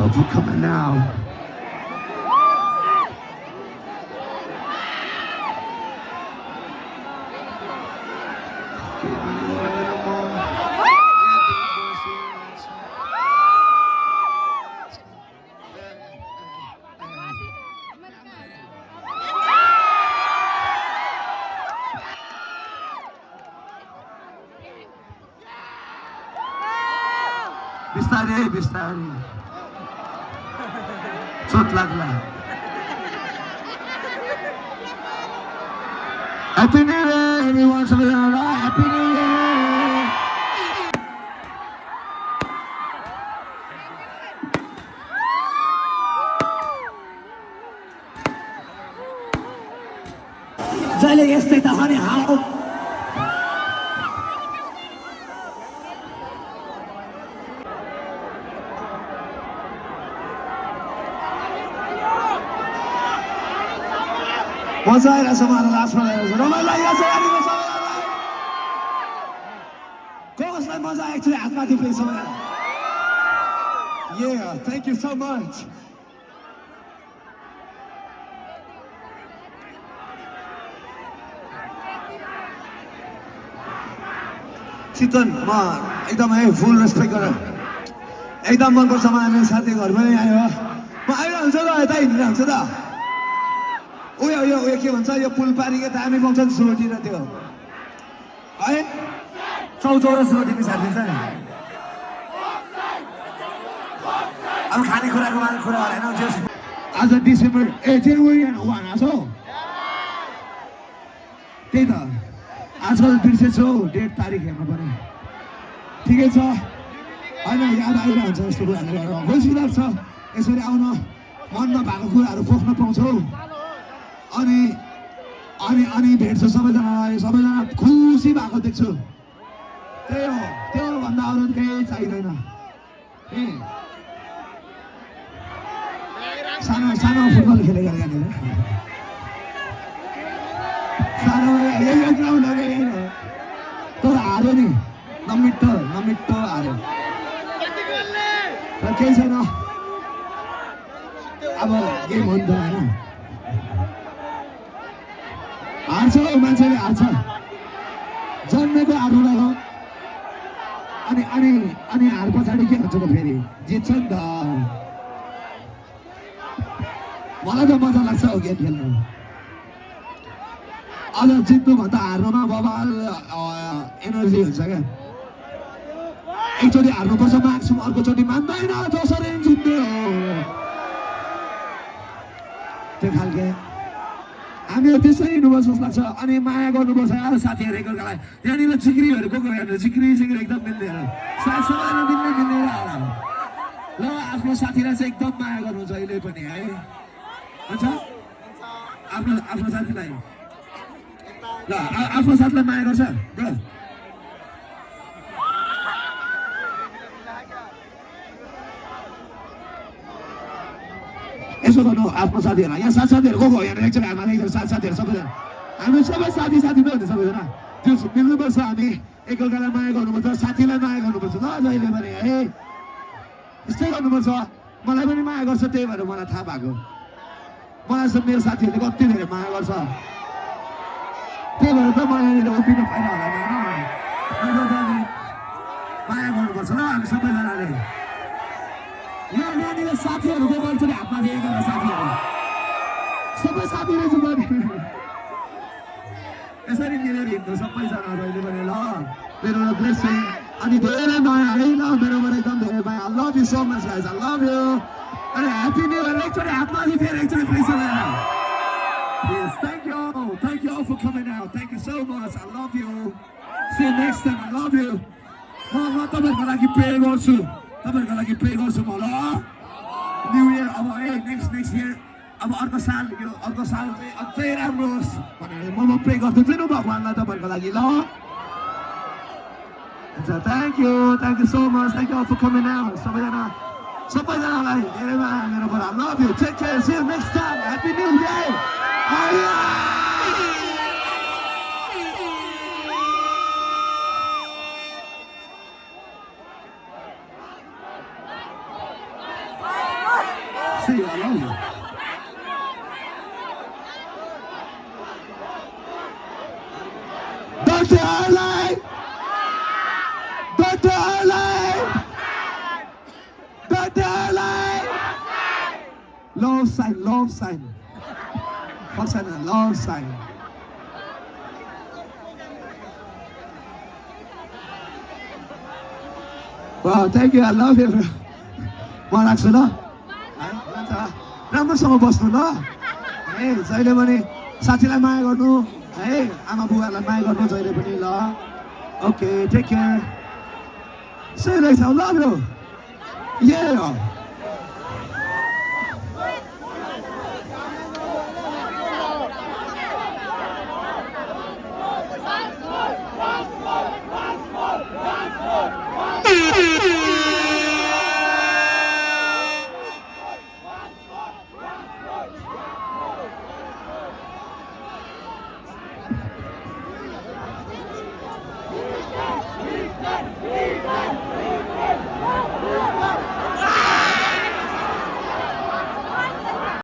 y'all for coming out. बिस्तारै बिस्तारै चोट लाग्ला ह्याप्पी न्यू इयर एभ्रिवान सबैजनालाई ह्याप्पी न्यू इयर जहिले यस्तै त हरे हाउ मजा आइरहेछ मलाई लास्टमा ल्याएर रमाइलो लागिरहेछ यहाँनिर सबैजनालाई कसलाई मजा आएको थियो हातमाथि प्लिज सबैजना Yeah, thank you so much. Chitwan म एकदमै फुल रेस्पेक्ट गरेर एकदम मनपर्छ मलाई मेरो साथी घर पनि आयो म आइरहन्छ त यता हिँडिरहन्छ त उयो के भन्छ यो पुल पारीको दामी पाउँछ नि सुरोटी र त्यो है चौचौरा सुरोटी मिसाइदिन्छ नि अब खानेकुराको कुरा होइन आज डिसेम्बर जनवरी वान छ त्यही त आजकल बिर्सेछौ डेट तारिक हेर्नु पर्ने ठिकै छ होइन याद आइरहन्छ यस्तो कुराहरूले गर्दा खुसी लाग्छ यसरी आउन मनमा भएको कुराहरू पोख्न पाउँछौ अनि अनि अनि भेट्छु सबैजना खुसी भएको देख्छु त्यही हो त्यो भन्दा अरू केही चाहिँदैन ए सानो सानो फुटबल खेलेको यहाँनिर सानो यही ग्राउन्ड हो यही हो तर हार्यो नि नमिठो हार्यो र केही छैन अब गेम हो नि त होइन हार्छ मान्छेले हार्छ जन्मेको हार्नुलाई हो अनि हार पछाडि के हुन्छ त फेरि जित्छ नि त मलाई त मजा लाग्छ हो गेम खेल्नु अझ जित्नुभन्दा हार्नुमा बबाल एनर्जी हुन्छ क्या एकचोटि हार्नुपर्छ माग्छौँ अर्कोचोटि मान्दैन दोस्रो जित्ने हो त्यो खालके हामीहरू त्यसरी हिँड्नुपर्छ जस्तो लाग्छ अनि माया गर्नुपर्छ साथीहरू एकअर्कालाई त्यहाँनिर चिक्रीहरू को हेर्नु चिक्री एकदम मिल्दैन सायद सबैजना मिल्ने होला ल आफ्नो साथीलाई चाहिँ एकदम माया गर्नु जहिले पनि है हुन्छ आफ्नो साथीलाई ल आफ्नो साथीलाई माया गर्छ ल यसो गर्नु आफ्नो साथीहरूलाई यहाँ साथीहरू को यहाँ एकचोटि हाम्रो साथीहरू सबैजना हामी सबै साथी नै हुन्छ सबैजना त्यो मिल्नुपर्छ हामी एकअर्कालाई माया गर्नुपर्छ साथीलाई माया गर्नुपर्छ ल जहिले पनि है यस्तै गर्नुपर्छ मलाई पनि माया गर्छ त्यही भएर मलाई थाहा भएको मलाई चाहिँ मेरो साथीहरूले कति धेरै माया गर्छ त्यही भएर त म यहाँनिर उभिनु पाइन होला माया गर्नुपर्छ ल हामी सबैजनाले यहाँनिर साथीहरूको गर्छ नि हातमा दिएको साथीहरू सबै साथी रहेछ पनि यसरी मिलेर हिँड्नु सबैजना जहिले पनि ल मेरो ब्लेसिङ अनि धेरै माया है ल मेरोबाट एकदम धेरै माया I love you so much guys I love you अनि ह्याप्पी न्यू इयर एकचोटि हातमा फेरि एकचोटि please Yes, thank you all for coming out. Thank you so much. I love you. See you next time. I love you. म तपाईहरुको लागि pray गर्छु म ल न्यू इयर अब नेक्स्ट इयर अब अर्को साल चाहिँ अझै राम्रो होस् भनेर म प्रे गर्छु नि भगवानलाई तपाईहरुको लागि ल हुन्छ thank you so much thank you for coming out सबैजनालाई धेरै माया मेरोबाट I love you take care see you next time happy new year I love you. Dr. Arley! Dr. Arley! Dr. Arley! Love sign, love sign. What's that? Love sign. Wow, thank you, I love you. म राख्छु ल राम्रोसँग बस्नु ल है जहिले पनि साथीलाई माया गर्नु है आमा बुवालाई माया गर्नु जहिले पनि ल okay take care See you later, I love you. Yeah. We